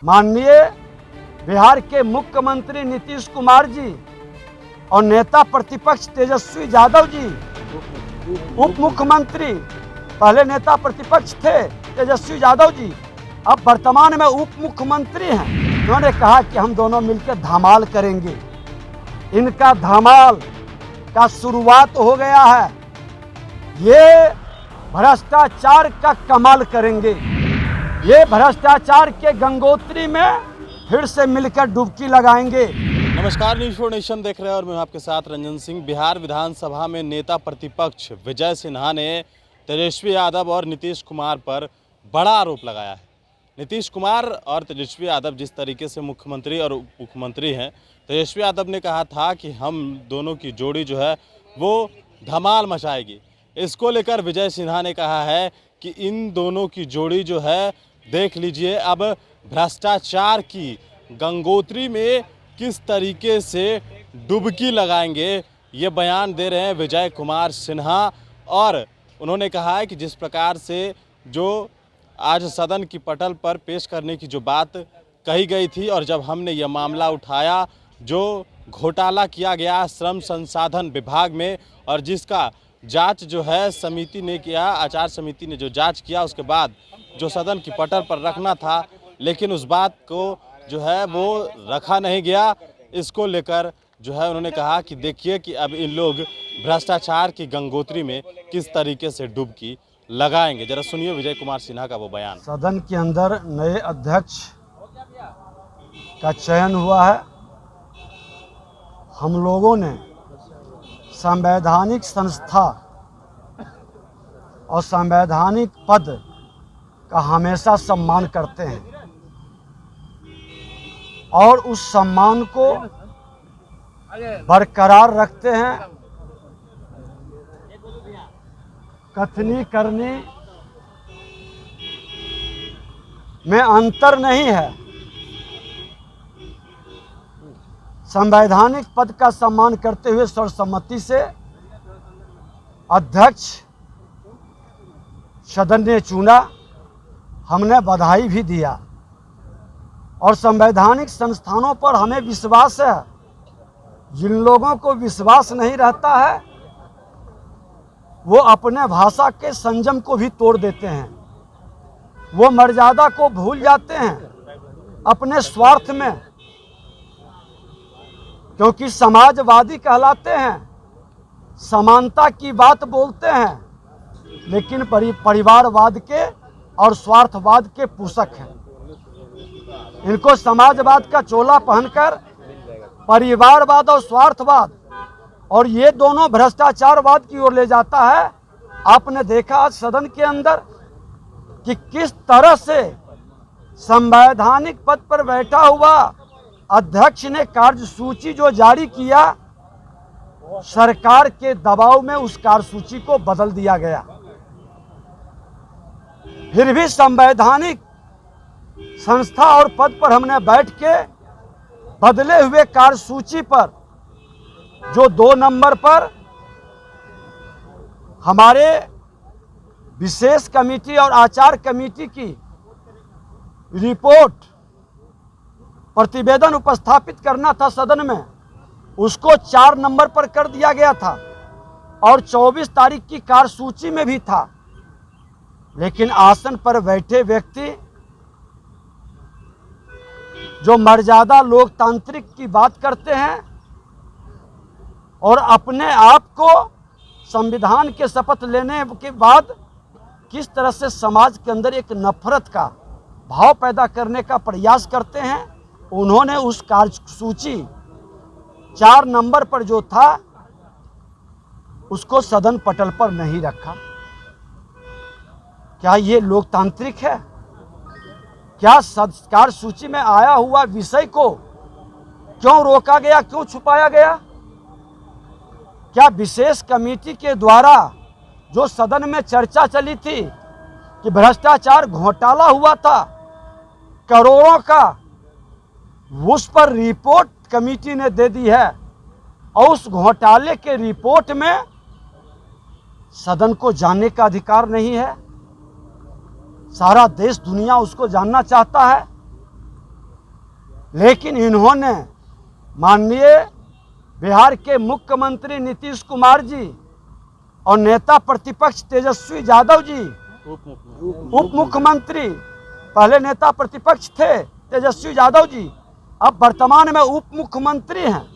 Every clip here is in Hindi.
माननीय बिहार के मुख्यमंत्री नीतीश कुमार जी और नेता प्रतिपक्ष तेजस्वी यादव जी, उप मुख्यमंत्री, पहले नेता प्रतिपक्ष थे तेजस्वी यादव जी, अब वर्तमान में उप मुख्यमंत्री हैं। उन्होंने कहा कि हम दोनों मिलकर धमाल करेंगे। इनका धमाल का शुरुआत हो गया है। ये भ्रष्टाचार का कमाल करेंगे। ये भ्रष्टाचार के गंगोत्री में फिर से मिलकर डुबकी लगाएंगे। नमस्कार, न्यूज़ फॉर नेशन देख रहे हैं और मैं आपके साथ रंजन सिंह। बिहार विधानसभा में नेता प्रतिपक्ष विजय सिन्हा ने तेजस्वी यादव और नीतीश कुमार पर बड़ा आरोप लगाया है। नीतीश कुमार और तेजस्वी यादव जिस तरीके से मुख्यमंत्री और उप मुख्यमंत्री हैं, तेजस्वी यादव ने कहा था कि हम दोनों की जोड़ी जो है वो धमाल मचाएगी। इसको लेकर विजय सिन्हा ने कहा है कि इन दोनों की जोड़ी जो है, देख लीजिए अब भ्रष्टाचार की गंगोत्री में किस तरीके से डुबकी लगाएंगे। ये बयान दे रहे हैं विजय कुमार सिन्हा। और उन्होंने कहा है कि जिस प्रकार से जो आज सदन की पटल पर पेश करने की जो बात कही गई थी और जब हमने यह मामला उठाया, जो घोटाला किया गया श्रम संसाधन विभाग में और जिसका जांच जो है समिति ने किया, आचार समिति ने जो जांच किया, उसके बाद जो सदन की पटल पर रखना था, लेकिन उस बात को जो है वो रखा नहीं गया। इसको लेकर जो है उन्होंने कहा कि देखिए कि अब इन लोग भ्रष्टाचार की गंगोत्री में किस तरीके से डुबकी लगाएंगे। जरा सुनिए विजय कुमार सिन्हा का वो बयान। सदन के अंदर नए अध्यक्ष का चयन हुआ है। हम लोगों ने संवैधानिक संस्था और संवैधानिक पद का हमेशा सम्मान करते हैं और उस सम्मान को बरकरार रखते हैं। कथनी करनी में अंतर नहीं है। संवैधानिक पद का सम्मान करते हुए सर्वसम्मति से अध्यक्ष सदन ने चुना। हमने बधाई भी दिया और संवैधानिक संस्थानों पर हमें विश्वास है। जिन लोगों को विश्वास नहीं रहता है वो अपने भाषा के संयम को भी तोड़ देते हैं। वो मर्यादा को भूल जाते हैं अपने स्वार्थ में, क्योंकि समाजवादी कहलाते हैं, समानता की बात बोलते हैं, लेकिन परिवारवाद के और स्वार्थवाद के पोषक हैं। इनको समाजवाद का चोला पहनकर परिवारवाद और स्वार्थवाद और ये दोनों भ्रष्टाचारवाद की ओर ले जाता है। आपने देखा आज सदन के अंदर कि किस तरह से संवैधानिक पद पर बैठा हुआ अध्यक्ष ने कार्यसूची जो जारी किया, सरकार के दबाव में उस कार्यसूची को बदल दिया गया। फिर भी संवैधानिक संस्था और पद पर हमने बैठ के बदले हुए कार्यसूची पर जो 2 नंबर पर हमारे विशेष कमेटी और आचार कमेटी की रिपोर्ट प्रतिवेदन उपस्थापित करना था सदन में, उसको 4 नंबर पर कर दिया गया था और 24 तारीख की कार्यसूची में भी था। लेकिन आसन पर बैठे व्यक्ति जो मर्यादा लोकतांत्रिक की बात करते हैं और अपने आप को संविधान के शपथ लेने के बाद किस तरह से समाज के अंदर एक नफरत का भाव पैदा करने का प्रयास करते हैं, उन्होंने उस कार्यसूची 4 नंबर पर जो था उसको सदन पटल पर नहीं रखा। क्या ये लोकतांत्रिक है? क्या कार्यसूची में आया हुआ विषय को क्यों रोका गया, क्यों छुपाया गया? क्या विशेष कमेटी के द्वारा जो सदन में चर्चा चली थी कि भ्रष्टाचार घोटाला हुआ था करोड़ों का, उस पर रिपोर्ट कमेटी ने दे दी है और उस घोटाले के रिपोर्ट में सदन को जानने का अधिकार नहीं है? सारा देश दुनिया उसको जानना चाहता है। लेकिन इन्होंने माननीय बिहार के मुख्यमंत्री नीतीश कुमार जी और नेता प्रतिपक्ष तेजस्वी यादव जी, उप मुख्यमंत्री, पहले नेता प्रतिपक्ष थे तेजस्वी यादव जी, अब वर्तमान में उप मुख्यमंत्री हैं।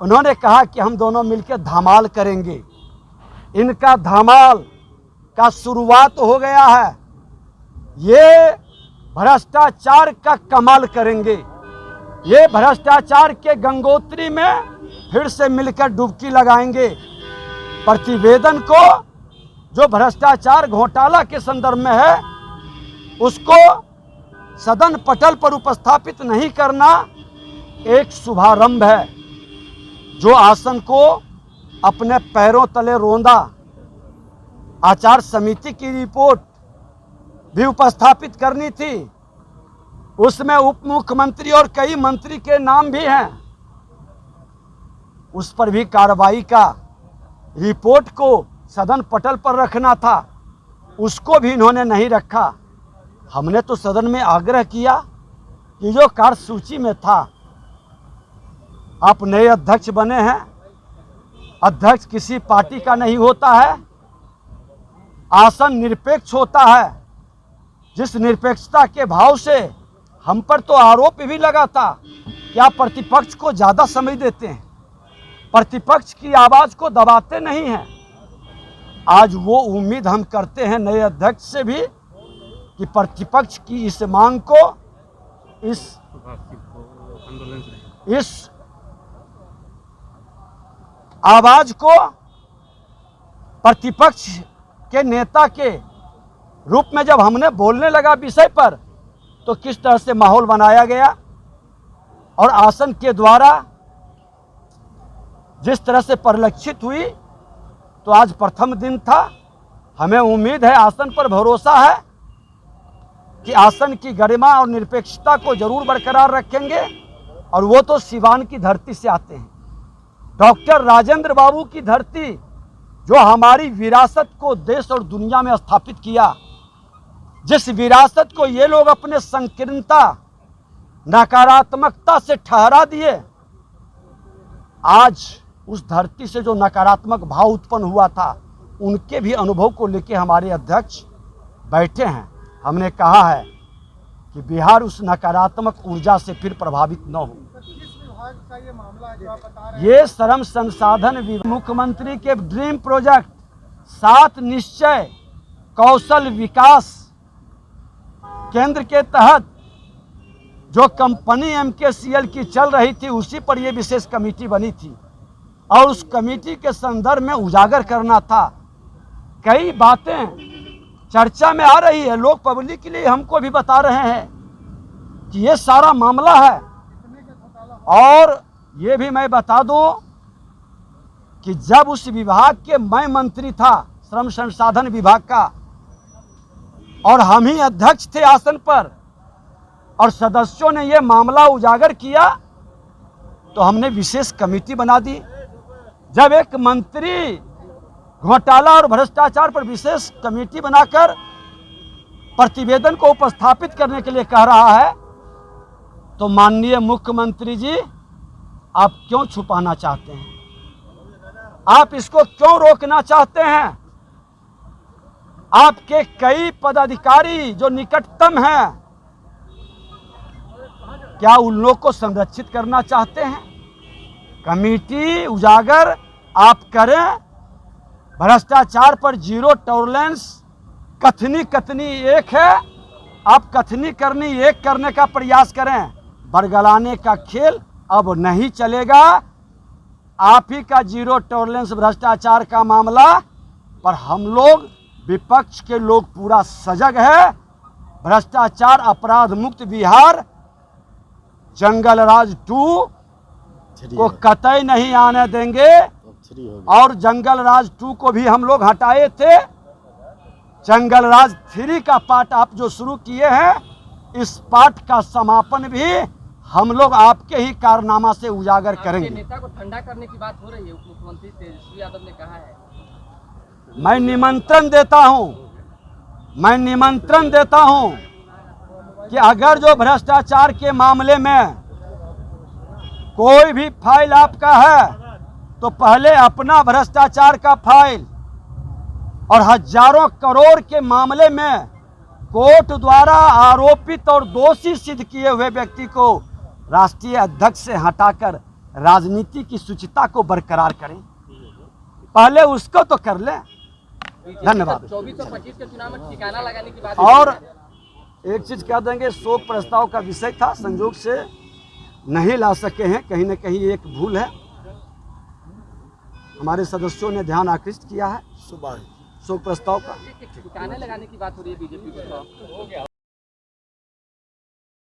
उन्होंने कहा कि हम दोनों मिलकर धमाल करेंगे। इनका धमाल का शुरुआत हो गया है। ये भ्रष्टाचार का कमाल करेंगे। ये भ्रष्टाचार के गंगोत्री में फिर से मिलकर डुबकी लगाएंगे। प्रतिवेदन को जो भ्रष्टाचार घोटाला के संदर्भ में है उसको सदन पटल पर उपस्थापित नहीं करना एक शुभारंभ है। जो आसन को अपने पैरों तले रोंदा, आचार समिति की रिपोर्ट भी उपस्थापित करनी थी, उसमें उप मुख्यमंत्री और कई मंत्री के नाम भी हैं, उस पर भी कार्रवाई का रिपोर्ट को सदन पटल पर रखना था, उसको भी इन्होंने नहीं रखा। हमने तो सदन में आग्रह किया कि जो कार्यसूची में था, आप नए अध्यक्ष बने हैं, अध्यक्ष किसी पार्टी का नहीं होता है, आसन निरपेक्ष होता है। जिस निरपेक्षता के भाव से हम पर तो आरोप भी लगा था कि आप प्रतिपक्ष को ज़्यादा समय देते हैं, प्रतिपक्ष की आवाज़ को दबाते नहीं हैं। आज वो उम्मीद हम करते हैं नए अध्यक्ष से भी कि प्रतिपक्ष की इस मांग को, इस आवाज़ को प्रतिपक्ष के नेता के रूप में जब हमने बोलने लगा विषय पर, तो किस तरह से माहौल बनाया गया और आसन के द्वारा जिस तरह से परिलक्षित हुई। तो आज प्रथम दिन था। हमें उम्मीद है, आसन पर भरोसा है कि आसन की गरिमा और निरपेक्षता को जरूर बरकरार रखेंगे। और वो तो सिवान की धरती से आते हैं, डॉक्टर राजेंद्र बाबू की धरती, जो हमारी विरासत को देश और दुनिया में स्थापित किया, जिस विरासत को ये लोग अपने संकीर्णता, नकारात्मकता से ठहरा दिए। आज उस धरती से जो नकारात्मक भाव उत्पन्न हुआ था, उनके भी अनुभव को लेकर हमारे अध्यक्ष बैठे हैं। हमने कहा है कि बिहार उस नकारात्मक ऊर्जा से फिर प्रभावित न हो। किस विभाग का ये मामला है जो आप बता रहे हैं? ये श्रम संसाधन विभाग, मुख्यमंत्री के ड्रीम प्रोजेक्ट 7 निश्चय कौशल विकास केंद्र के तहत जो कंपनी MKCL की चल रही थी, उसी पर यह विशेष कमेटी बनी थी और उस कमेटी के संदर्भ में उजागर करना था। कई बातें चर्चा में आ रही है, लोग पब्लिक के लिए हमको भी बता रहे हैं कि ये सारा मामला है। और ये भी मैं बता दूं कि जब उस विभाग के मैं मंत्री था, श्रम संसाधन विभाग का, और हम ही अध्यक्ष थे आसन पर, और सदस्यों ने ये मामला उजागर किया, तो हमने विशेष कमेटी बना दी। जब एक मंत्री घोटाला और भ्रष्टाचार पर विशेष कमेटी बनाकर प्रतिवेदन को उपस्थापित करने के लिए कह रहा है, तो माननीय मुख्यमंत्री जी, आप क्यों छुपाना चाहते हैं? आप इसको क्यों रोकना चाहते हैं? आपके कई पदाधिकारी जो निकटतम हैं, क्या उन लोग को संरक्षित करना चाहते हैं? कमेटी उजागर आप करें, भ्रष्टाचार पर जीरो टॉलरेंस कथनी एक है, आप कथनी करनी एक करने का प्रयास करें। बरगलाने का खेल अब नहीं चलेगा। आप ही का जीरो टॉलरेंस भ्रष्टाचार का मामला पर हम लोग, विपक्ष के लोग पूरा सजग है। भ्रष्टाचार अपराध मुक्त बिहार जंगल राज 2 को कतई नहीं आने देंगे। और जंगल राज 2 को भी हम लोग हटाए थे। जंगल राज 3 का पार्ट आप जो शुरू किए हैं, इस पार्ट का समापन भी हम लोग आपके ही कारनामा से उजागर करेंगे। नेता को ठंडा करने की बात हो रही है, उप मुख्यमंत्री तेजस्वी यादव ने कहा है। मैं निमंत्रण देता हूं कि अगर जो भ्रष्टाचार के मामले में कोई भी फाइल आपका है तो पहले अपना भ्रष्टाचार का फाइल और हजारों करोड़ के मामले में कोर्ट द्वारा आरोपित और दोषी सिद्ध किए हुए व्यक्ति को राष्ट्रीय अध्यक्ष से हटाकर राजनीति की शुचिता को बरकरार करें। पहले उसको तो कर लें। धन्यवाद। 24 और 25 के चुनाव में ठिकाना लगाने की बात और एक चीज कह देंगे, शोक प्रस्ताव का विषय था, संयोग से नहीं ला सके हैं, कहीं न कहीं एक भूल है, हमारे सदस्यों ने ध्यान आकृष्ट किया है शोक प्रस्ताव का। ठिकाने लगाने की बात हो रही है बीजेपी को।